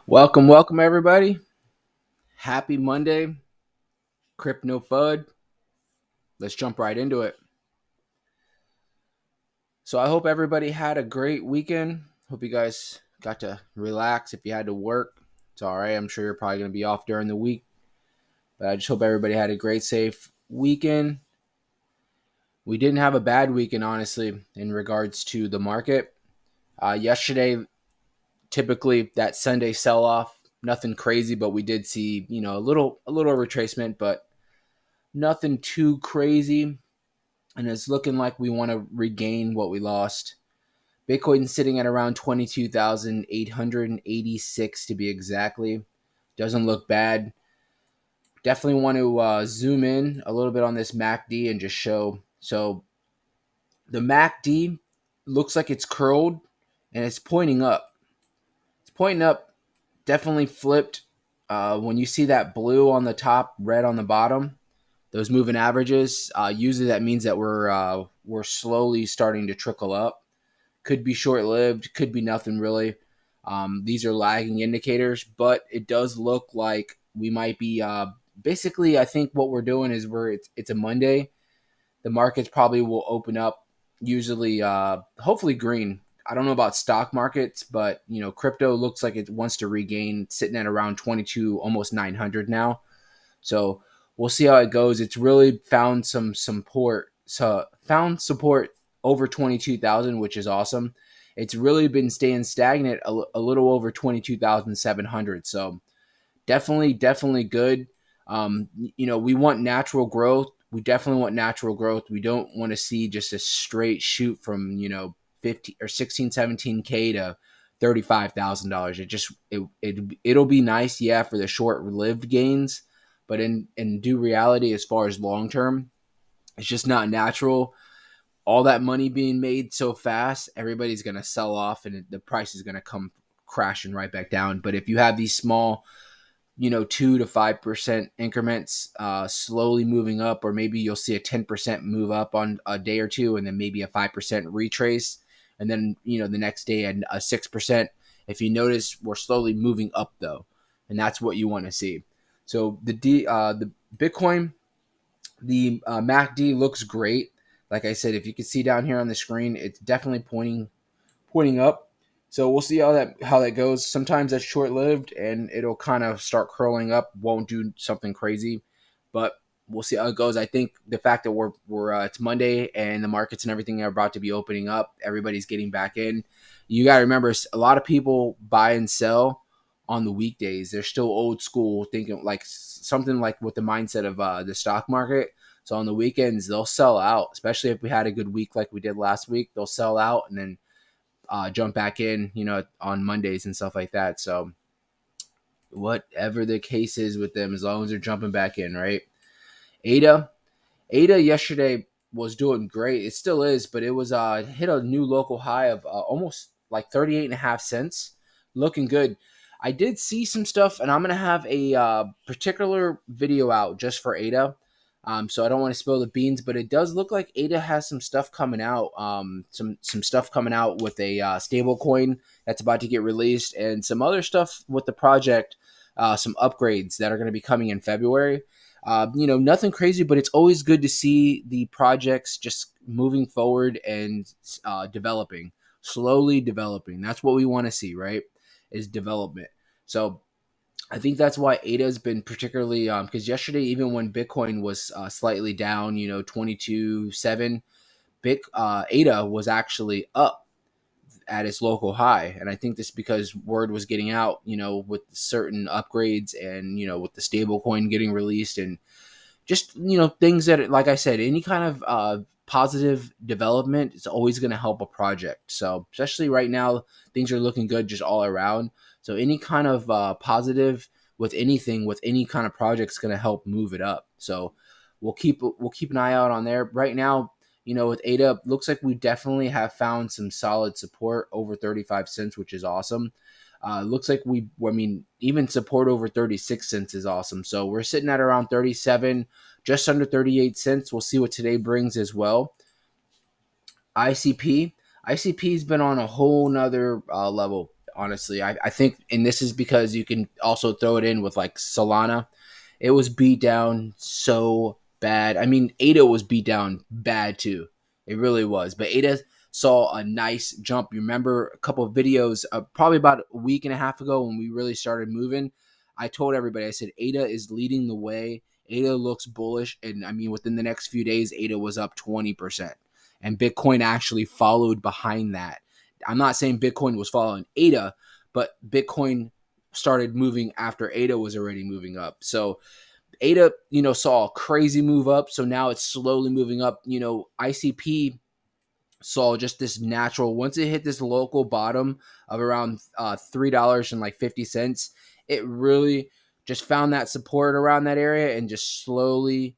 Welcome everybody. Happy Monday. Crypto Fud. Let's jump right into it. So I hope everybody had a great weekend. Hope you guys got to relax. If you had to work, it's all right. I'm sure you're probably going to be off during the week, but I just hope everybody had a great, safe weekend. We didn't have a bad weekend, honestly, in regards to the market. Yesterday, typically that Sunday sell off, nothing crazy, but we did see a little retracement, but nothing too crazy. And it's looking like we want to regain what we lost. Bitcoin's sitting at around 22,886 to be exactly. Doesn't look bad. Definitely want to zoom in a little bit on this MACD and just show. So the MACD looks like it's curled and it's pointing up. It's pointing up, definitely flipped. When you see that blue on the top, red on the bottom, those moving averages, usually that means that we're slowly starting to trickle up. Could be short lived, could be nothing really. These are lagging indicators, but it does look like we might be. Basically, I think what we're doing is it's a Monday. The markets probably will open up. Usually, hopefully green. I don't know about stock markets, but crypto looks like it wants to regain, sitting at around 22, almost 900 now. So we'll see how it goes. It's really found some support. So found support over 22,000, which is awesome. It's really been staying stagnant a little over 22,700. So definitely good. We want natural growth. We definitely want natural growth. We don't want to see just a straight shoot from 50 or 16, 17K to $35,000. It'll be nice, yeah, for the short lived gains, but in due reality, as far as long term, it's just not natural. All that money being made so fast, everybody's gonna sell off, and the price is gonna come crashing right back down. But if you have these small 2 to 5% increments, slowly moving up, or maybe you'll see a 10% move up on a day or two, and then maybe a 5% retrace, and then the next day a 6%. If you notice, we're slowly moving up though, and that's what you want to see. So the Bitcoin, the MACD looks great. Like I said, if you can see down here on the screen, it's definitely pointing up. So we'll see how that goes. Sometimes that's short lived and it'll kind of start curling up. Won't do something crazy, but we'll see how it goes. I think the fact that we're it's Monday and the markets and everything are about to be opening up, everybody's getting back in. You got to remember, a lot of people buy and sell on the weekdays. They're still old school, thinking like something like with the mindset of the stock market. So on the weekends, they'll sell out, especially if we had a good week like we did last week. They'll sell out and then jump back in, on Mondays and stuff like that. So whatever the case is with them, as long as they're jumping back in, right? ADA, ADA yesterday was doing great. It still is, but it was hit a new local high of almost like 38.5 cents, looking good. I did see some stuff, and I'm gonna have a particular video out just for ADA. So I don't want to spill the beans, but it does look like ADA has some stuff coming out. Some stuff coming out with a stable coin that's about to get released, and some other stuff with the project. Some upgrades that are going to be coming in February. Nothing crazy, but it's always good to see the projects just moving forward and developing, slowly developing. That's what we want to see, right? Is development. So I think that's why ADA has been particularly because yesterday, even when Bitcoin was slightly down, 22.7, ADA was actually up at its local high. And I think this because word was getting out, with certain upgrades and, with the stable coin getting released and just, things that, like I said, any kind of positive development is always going to help a project. So especially right now, things are looking good just all around. So any kind of positive with anything, with any kind of project is going to help move it up. So we'll keep an eye out on there. Right now, with ADA, looks like we definitely have found some solid support over 35 cents, which is awesome. Looks like even support over 36 cents is awesome. So we're sitting at around 37, just under 38 cents. We'll see what today brings as well. ICP. ICP's been on a whole nother level. honestly. I think, and this is because you can also throw it in with like Solana. It was beat down so bad. I mean, ADA was beat down bad too. It really was. But ADA saw a nice jump. You remember a couple of videos, probably about a week and a half ago when we really started moving. I told everybody, I said, ADA is leading the way. ADA looks bullish. And I mean, within the next few days, ADA was up 20%. And Bitcoin actually followed behind that. I'm not saying Bitcoin was following ADA, but Bitcoin started moving after ADA was already moving up. So ADA, saw a crazy move up. So now it's slowly moving up. ICP saw just this natural, once it hit this local bottom of around $3.50, it really just found that support around that area and just slowly.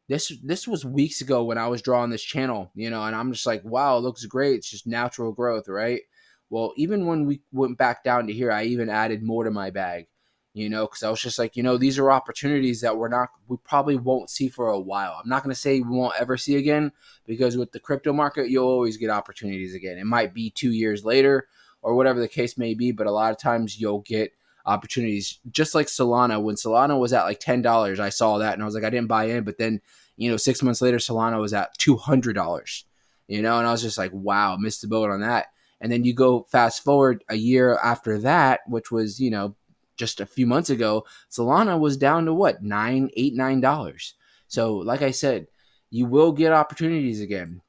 This was weeks ago when I was drawing this channel, and I'm just like, wow, it looks great. It's just natural growth, right? Well, even when we went back down to here, I even added more to my bag, because I was just like, these are opportunities that we probably won't see for a while. I'm not going to say we won't ever see again, because with the crypto market, you'll always get opportunities again. It might be 2 years later or whatever the case may be, but a lot of times you'll get opportunities. Just like Solana, when Solana was at like $10, I saw that and I was like, I didn't buy in, but then 6 months later, Solana was at $200. And I was just like, wow, missed the boat on that. And then you go fast forward a year after that, which was just a few months ago, Solana was down to what, $9. So like I said, you will get opportunities again,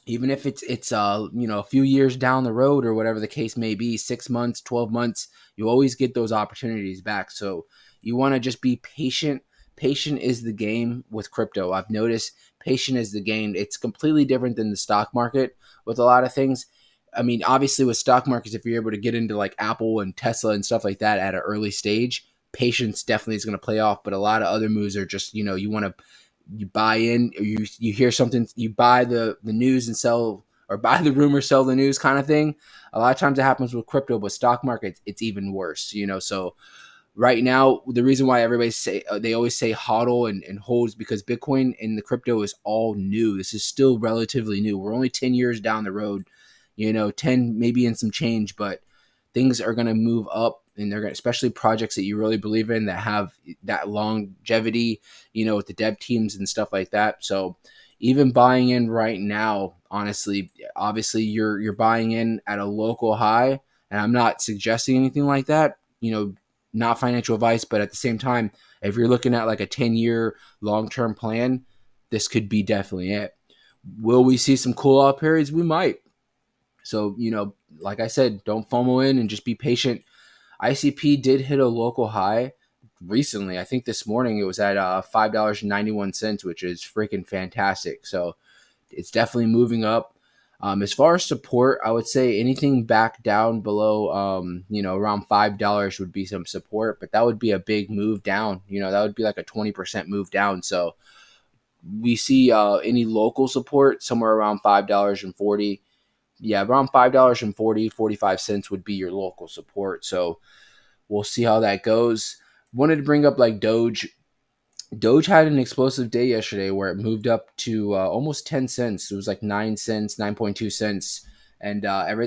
even if it's a few years down the road or whatever the case may be, 6 months, 12 months. You always get those opportunities back. So you want to just be patient. Patient is the game with crypto. I've noticed patient is the game. It's completely different than the stock market with a lot of things. I mean, obviously with stock markets, if you're able to get into like Apple and Tesla and stuff like that at an early stage, patience definitely is going to play off. But a lot of other moves are just, you want to, you buy in, or you hear something, you buy the news and sell, or buy the rumor, sell the news kind of thing. A lot of times it happens with crypto, but stock markets, it's even worse, So right now, the reason why everybody they always say hodl and hold is because Bitcoin and the crypto is all new. This is still relatively new. We're only 10 years down the road, 10 maybe in some change, but things are going to move up, and they're going to, especially projects that you really believe in that have that longevity, with the dev teams and stuff like that. So even buying in right now, honestly, obviously you're buying in at a local high, and I'm not suggesting anything like that, not financial advice, but at the same time, if you're looking at like a 10-year long-term plan, this could be definitely it. Will we see some cool off periods? We might. So, like I said, don't FOMO in and just be patient. ICP did hit a local high recently. I think this morning it was at $5.91, which is freaking fantastic. So it's definitely moving up. As far as support, I would say anything back down below, around $5 would be some support, but that would be a big move down. That would be like a 20% move down. So we see any local support somewhere around $5.40. Yeah, around $5.45 would be your local support. So we'll see how that goes. Wanted to bring up like Doge. Doge had an explosive day yesterday where it moved up to almost 10 cents. It was like 9 cents, 9.2 cents. And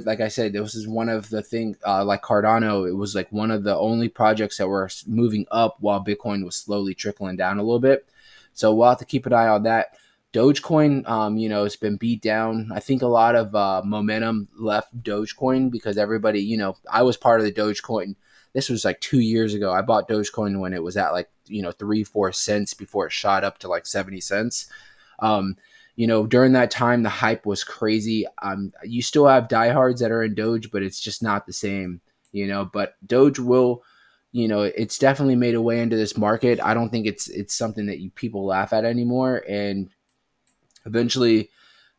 like I said, this is one of the things, like Cardano, it was like one of the only projects that were moving up while Bitcoin was slowly trickling down a little bit. So we'll have to keep an eye on that. Dogecoin, it's been beat down. I think a lot of momentum left Dogecoin because everybody, I was part of the Dogecoin. This was like 2 years ago. I bought Dogecoin when it was at like, 3-4 cents before it shot up to like 70 cents. During that time, the hype was crazy. You still have diehards that are in Doge, but it's just not the same, but Doge will, it's definitely made a way into this market. I don't think it's something that people laugh at anymore. And eventually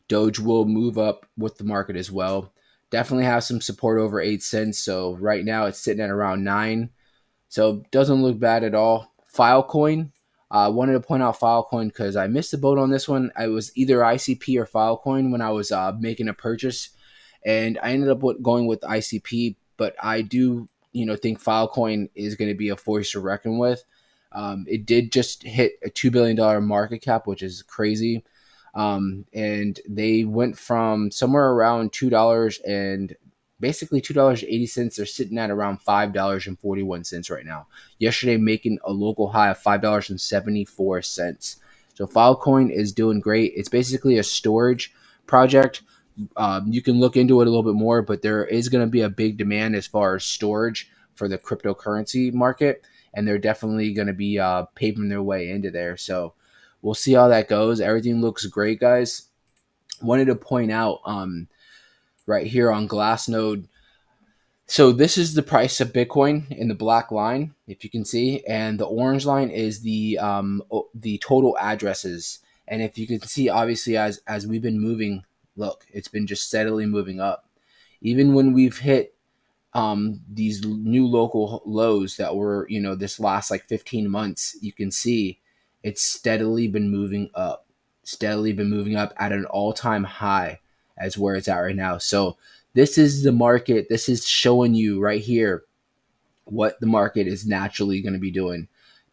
Doge will move up with the market as well. Definitely have some support over 8 cents. So right now it's sitting at around 9. So doesn't look bad at all. Filecoin. I wanted to point out Filecoin because I missed the boat on this one. I was either ICP or Filecoin when I was making a purchase, and I ended up going with ICP. But I do, think Filecoin is going to be a force to reckon with. It did just hit a $2 billion market cap, which is crazy. And they went from somewhere around $2 and basically $2.80. They're sitting at around $5.41 right now. Yesterday, making a local high of $5.74. So Filecoin is doing great. It's basically a storage project. You can look into it a little bit more, but there is going to be a big demand as far as storage for the cryptocurrency market, and they're definitely going to be paving their way into there. So we'll see how that goes. Everything looks great, guys. Wanted to point out right here on Glassnode. So this is the price of Bitcoin in the black line, if you can see, and the orange line is the total addresses. And if you can see, obviously, as we've been moving, look, it's been just steadily moving up. Even when we've hit these new local lows that were, this last like 15 months, you can see it's steadily been moving up, at an all-time high as where it's at right now. So this is the market. This is showing you right here what the market is naturally going to be doing.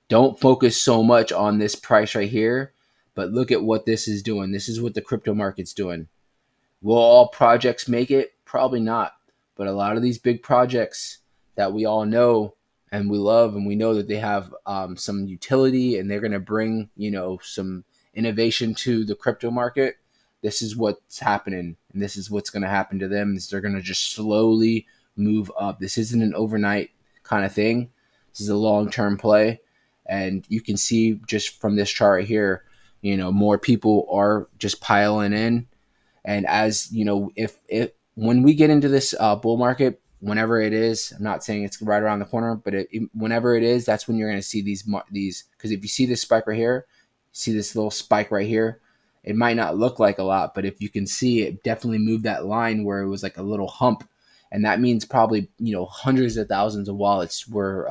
Don't focus so much on this price right here, but look at what this is doing. This is what the crypto market's doing. Will all projects make it? Probably not. But a lot of these big projects that we all know and we love, and we know that they have some utility and they're going to bring, some innovation to the crypto market. This is what's happening, and this is what's going to happen to them. Is they're going to just slowly move up. This isn't an overnight kind of thing. This is a long-term play, and you can see just from this chart right here, more people are just piling in. And as you know, if when we get into this bull market, whenever it is, I'm not saying it's right around the corner, but whenever it is, that's when you're going to see these. Because if you see this spike right here, see this little spike right here, it might not look like a lot, but if you can see, it definitely moved that line where it was like a little hump, and that means probably hundreds of thousands of wallets were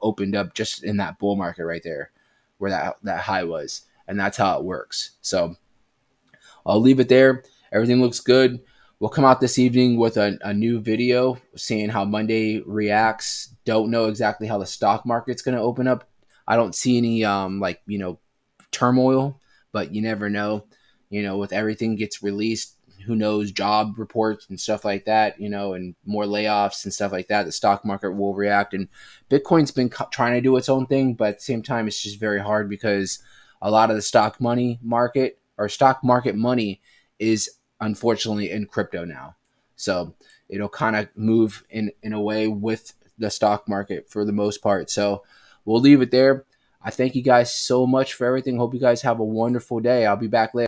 opened up just in that bull market right there, where that high was, and that's how it works. So I'll leave it there. Everything looks good. We'll come out this evening with a new video seeing how Monday reacts. Don't know exactly how the stock market's going to open up. I don't see any turmoil, but you never know. With everything gets released, who knows, job reports and stuff like that, and more layoffs and stuff like that, the stock market will react. And Bitcoin's been trying to do its own thing, but at the same time, it's just very hard because a lot of the stock market money is unfortunately in crypto now. So it'll kind of move in a way with the stock market for the most part. So we'll leave it there. I thank you guys so much for everything. Hope you guys have a wonderful day. I'll be back later.